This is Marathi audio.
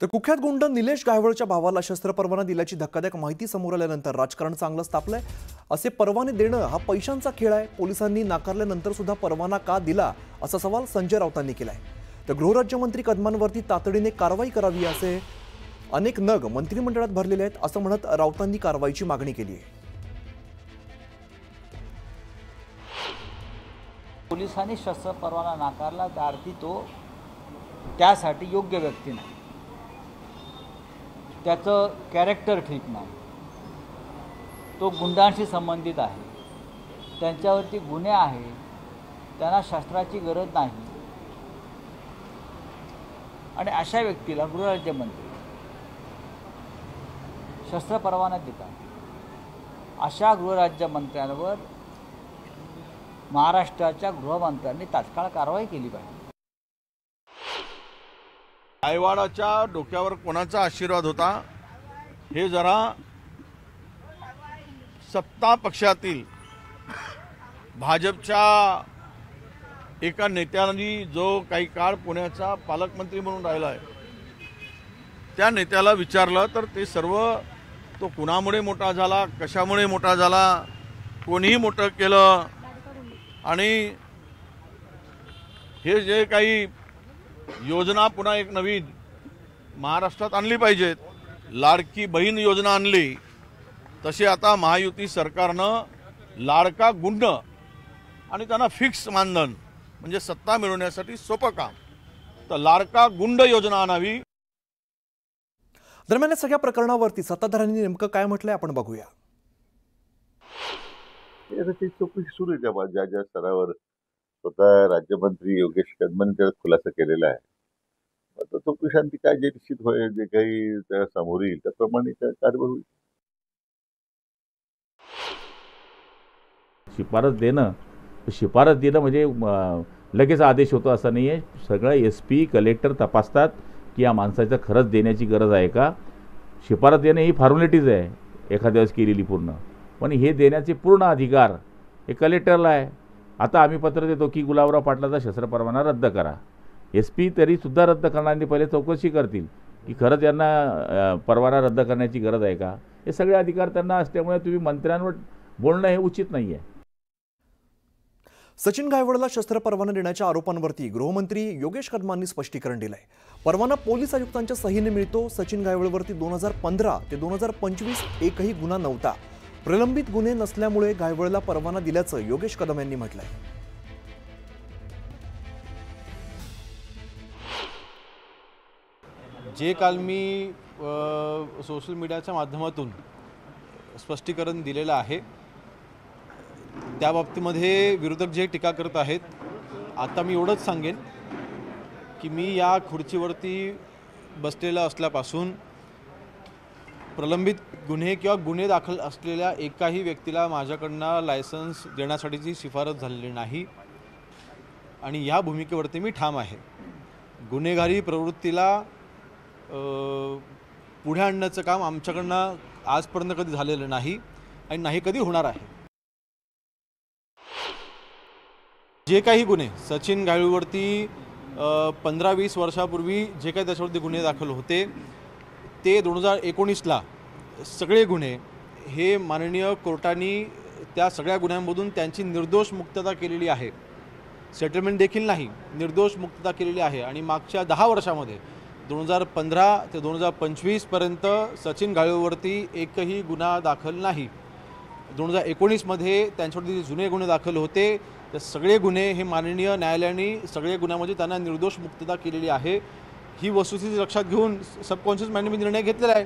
तर कुख्यात गुंड निलेश गायवळच्या भावाला शस्त्र परवाना दिल्याची धक्कादायक माहिती समोर आल्यानंतर राजकारण चांगलंच तापलंय। असे परवाने देणं हा पैशांचा खेळ आहे। पोलिसांनी नाकारल्यानंतर सुद्धा परवाना का दिला असा सवाल संजय राऊतांनी केलाय। तर गृहराज्यमंत्री कदमांवरती तातडीने कारवाई करावी असे अनेक नग मंत्रिमंडळात भरलेले आहेत असं म्हणत राऊतांनी कारवाईची मागणी केली आहे। पोलिसांनी शस्त्र परवाना नाकारला त्या अर्थी तो त्यासाठी योग्य व्यक्ती नाही, त्याचं कॅरेक्टर ठीक नाही, तो गुंडांशी संबंधित आहे, त्यांच्यावरती गुन्हे आहे, त्यांना शस्त्राची गरज नाही आणि अशा व्यक्तीला गृहराज्यमंत्री शस्त्र परवाना देतात। अशा गृहराज्यमंत्र्यांवर महाराष्ट्राच्या गृहमंत्र्यांनी तात्काळ कारवाई केली पाहिजे। गायवाडाच्या डोक्यावर कोणाचा आशीर्वाद होता हे जरा सत्ता पक्षातील भाजपच्या एका नेत्याने जो काही काळ पुण्याचा पालकमंत्री म्हणून राहिला आहे त्या नेत्याला विचारलं तर ते सर्व तो कुणामुळे मोठा झाला, कशामुळे मोठा झाला, कोणीही मोठं केलं आणि हे जे काही योजना पुन्हा एक नवीन महाराष्ट्रात आणली पाहिजेत, लाडकी बहीण योजना आणली, तशी आता महायुती सरकारनं लाडका गुंड आणि त्यांना फिक्स मानधन म्हणजे सत्ता मिळवण्यासाठी सोपं काम, तर लाडका गुंड योजना आणावी। दरम्यान या सगळ्या प्रकरणावरती सत्ताधाऱ्यांनी नेमकं काय म्हटलंय आपण बघूया। चौकशी सुरू आहे त्या ज्या ज्या स्तरावर स्वतः राज्यमंत्री योगेश कदमांनी त्याचा खुलासा केलेला आहे। आता चौकशांती काय जे निश्चित होईल, जे काही त्या समोर येईल त्याप्रमाणे कारवाई होईल। शिफारस देणं म्हणजे लगेच आदेश होतो असं नाही आहे। सगळं SP कलेक्टर तपासतात की या माणसाचं खरंच देण्याची गरज आहे का। शिफारस देणं ही फॉर्मॅलिटीज आहे एखाद्या वेळेस केलेली पूर्ण, पण हे देण्याचे पूर्ण अधिकार हे कलेक्टरला आहे। आता आम्ही पत्र देतो की गुलाबराव पाटलाचा शस्त्र परवाना रद्द करा। SP तरीसुद्धा रद्द करणाऱ्यांनी पहिले चौकशी करतील की खरंच यांना परवाना रद्द करण्याची गरज आहे का। हे सगळे अधिकार त्यांना असल्यामुळे तुम्ही मंत्र्यांवर बोलणं हे उचित नाही आहे। सचिन गायवळला शस्त्र परवाना देण्याच्या आरोपांवरती गृहमंत्री योगेश कदमांनी स्पष्टीकरण दिलंय। परवाना पोलीस आयुक्तांच्या सहीने मिळतो। सचिन गायवळवरती 2015 ते 2025 एकही गुन्हा नव्हता। प्रलंबित गुन्हे नसल्यामुळे गायवळला परवाना दिल्याचं योगेश कदम यांनी म्हटलंय। जे काल मी सोशल मीडियाच्या माध्यमातून स्पष्टीकरण दिलेलं आहे त्या बाबतीमध्ये विरोधक जे टीका करत आहेत, आता मी एवढंच सांगेन की मी या खुर्चीवरती बसलेला असल्यापासून प्रलंबित गुन्हे किंवा गुन्हे दाखल असलेल्या एकाही व्यक्तीला माझ्याकडनं लायसन्स देण्यासाठीची शिफारस झालेली नाही आणि या भूमिकेवरती मी ठाम आहे। गुन्हेगारी प्रवृत्तीला पुढे आणण्याचं काम आमच्याकडनं आजपर्यंत कधी झालेलं नाही आणि नाही कधी होणार आहे। जे काही गुन्हे सचिन गायवळवरती 15-20 वर्षापूर्वी जे काही त्याच्यावरती गुन्हे दाखल होते ते 2019ला सगळे गुन्हे हे माननीय कोर्टाने त्या सगळ्या गुन्ह्यांमधून त्यांची निर्दोष मुक्तता केलेली आहे। सेटलमेंट देखील नाही, निर्दोष मुक्तता केलेली आहे आणि मागच्या 10 वर्षामध्ये 2015 ते 2025 पर्यंत सचिन गायवळवरती एकही गुन्हा दाखल नाही। 2019 मध्ये त्यांच्यावरती जुने गुन्हे दाखल होते तर सगळे गुन्हे हे माननीय न्यायालयाने सगळे गुन्ह्यामध्ये त्यांना निर्दोष मुक्तता केलेली आहे। ही वस्तुस्थिती लक्षात घेऊन सबकॉन्शियस माइंडने निर्णय घेतलेला आहे।